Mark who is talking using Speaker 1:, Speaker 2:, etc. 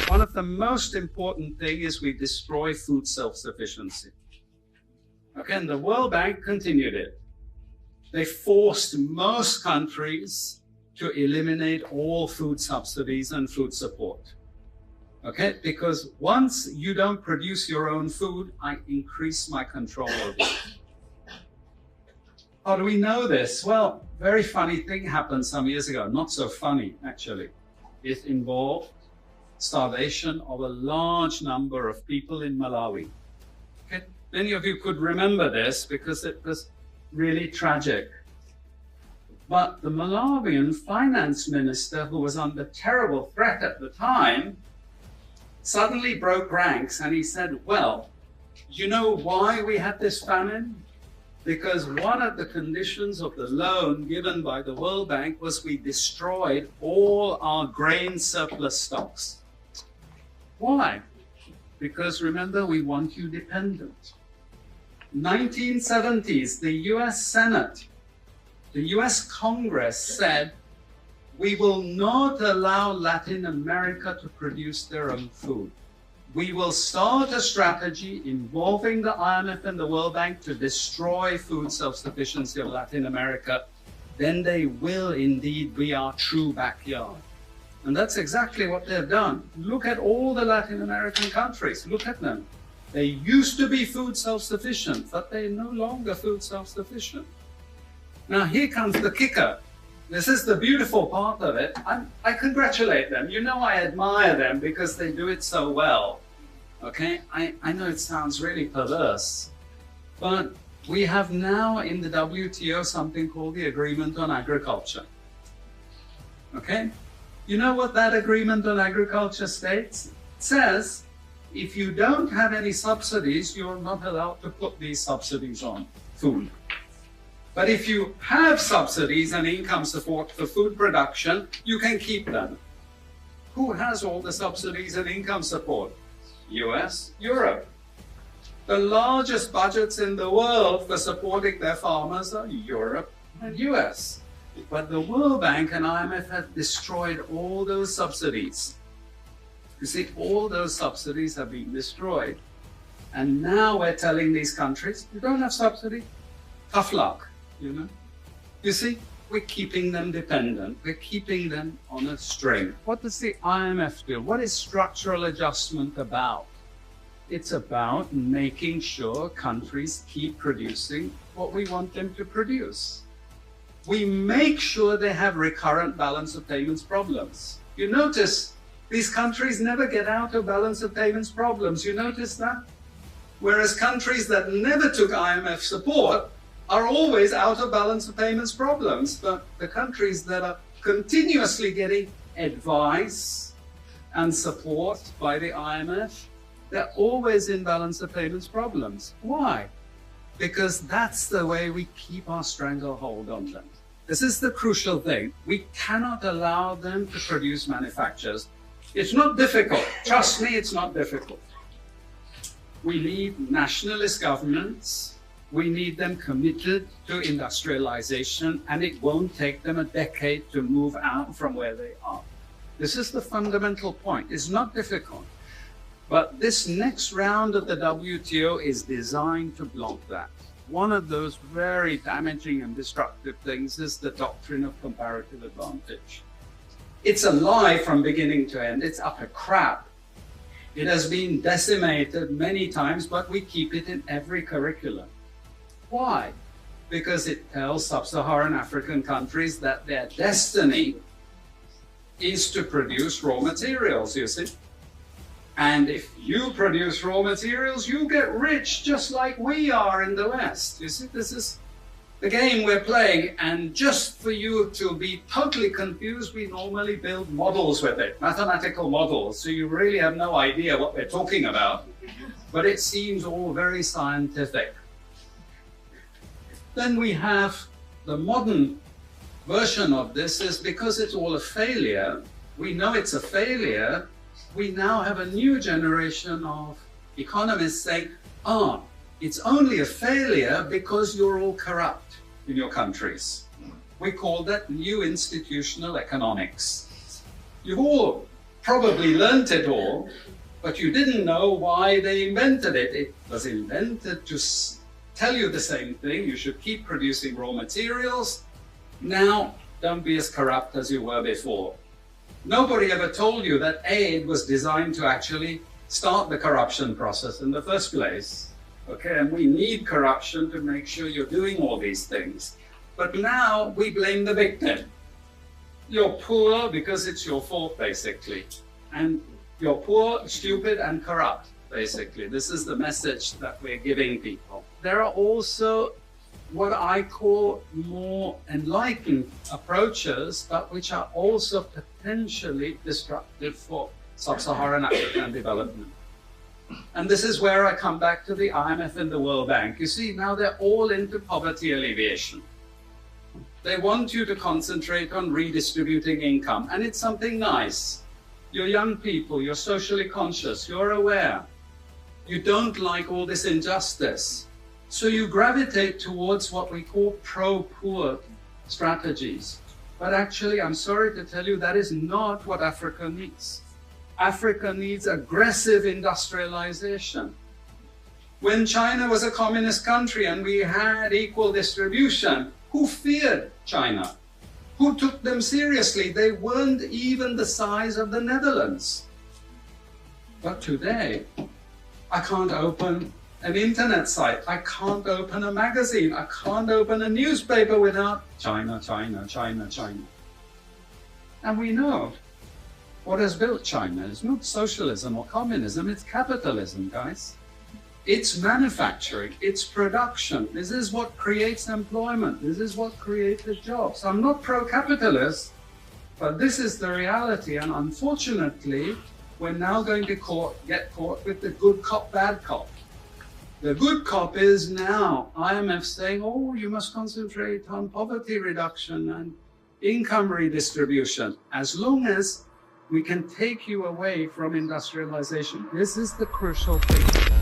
Speaker 1: One of the most important things is we destroy food self-sufficiency. Okay, and the World Bank continued it. They forced most countries to eliminate all food subsidies and food support. Okay, because once you don't produce your own food, I increase my control over it. How do we know this? Well, very funny thing happened some years ago. Not so funny, actually. It involved starvation of a large number of people in Malawi. Okay? Many of you could remember this because it was really tragic. But the Malawian finance minister, who was under terrible threat at the time, suddenly broke ranks and he said, well, you know why we had this famine? Because one of the conditions of the loan given by the World Bank was we destroyed all our grain surplus stocks. Why? Because remember, we want you dependent. 1970s, the US Senate, the US Congress said, we will not allow Latin America to produce their own food. We will start a strategy involving the IMF and the World Bank to destroy food self-sufficiency of Latin America. Then they will indeed be our true backyard. And that's exactly what they've done. Look at all the Latin American countries. Look at them. They used to be food self-sufficient, but they're no longer food self-sufficient. Now here comes the kicker. This is the beautiful part of it. I congratulate them. You know, I admire them because they do it so well. Okay, I know it sounds really perverse, but we have now in the WTO something called the Agreement on Agriculture. Okay, you know what that Agreement on Agriculture states? It says, if you don't have any subsidies, you're not allowed to put these subsidies on food. But if you have subsidies and income support for food production, you can keep them. Who has all the subsidies and income support? US, Europe. The largest budgets in the world for supporting their farmers are Europe and US. But the World Bank and IMF have destroyed all those subsidies. You see, all those subsidies have been destroyed. And now we're telling these countries, you don't have subsidy, tough luck, you know. You see, we're keeping them dependent. We're keeping them on a string. What does the IMF do? What is structural adjustment about? It's about making sure countries keep producing what we want them to produce. We make sure they have recurrent balance of payments problems. You notice these countries never get out of balance of payments problems. You notice that? Whereas countries that never took IMF support are always out of balance of payments problems. But the countries that are continuously getting advice and support by the IMF, they're always in balance of payments problems. Why? Because that's the way we keep our stranglehold on them. This is the crucial thing. We cannot allow them to produce manufactures. It's not difficult. Trust me, it's not difficult. We need nationalist governments. We need them committed to industrialization, and it won't take them a decade to move out from where they are. This is the fundamental point. It's not difficult. But this next round of the WTO is designed to block that. One of those very damaging and destructive things is the doctrine of comparative advantage. It's a lie from beginning to end. It's utter crap. It has been decimated many times, but we keep it in every curriculum. Why? Because it tells sub-Saharan African countries that their destiny is to produce raw materials, you see. And if you produce raw materials, you get rich just like we are in the West. You see, this is the game we're playing. And just for you to be totally confused, we normally build models with it, mathematical models. So you really have no idea what we're talking about. But it seems all very scientific. Then we have the modern version of this is because it's all a failure. We know it's a failure. We now have a new generation of economists saying, it's only a failure because you're all corrupt in your countries. We call that new institutional economics. You've all probably learnt it all, but you didn't know why they invented it. It was invented to tell you the same thing. You should keep producing raw materials. Now, don't be as corrupt as you were before. Nobody ever told you that aid was designed to actually start the corruption process in the first place. Okay, and we need corruption to make sure you're doing all these things. But now we blame the victim. You're poor because it's your fault, basically. And you're poor, stupid, and corrupt, basically. This is the message that we're giving people. There are also what I call more enlightened approaches, but which are also potentially destructive for sub-Saharan African development. And this is where I come back to the IMF and the World Bank. You see, now they're all into poverty alleviation. They want you to concentrate on redistributing income, and it's something nice. You're young people, you're socially conscious, you're aware. You don't like all this injustice. So you gravitate towards what we call pro-poor strategies. But actually, I'm sorry to tell you, that is not what Africa needs. Africa needs aggressive industrialization. When China was a communist country and we had equal distribution, who feared China? Who took them seriously? They weren't even the size of the Netherlands. But today, I can't open an internet site. I can't open a magazine. I can't open a newspaper without China, China, China, China. And we know what has built China is not socialism or communism, it's capitalism, guys. It's manufacturing, it's production. This is what creates employment. This is what creates the jobs. I'm not pro-capitalist, but this is the reality. And unfortunately, we're now going to get caught with the good cop, bad cop. The good cop is now IMF saying, oh, you must concentrate on poverty reduction and income redistribution. As long as we can take you away from industrialization. This is the crucial thing.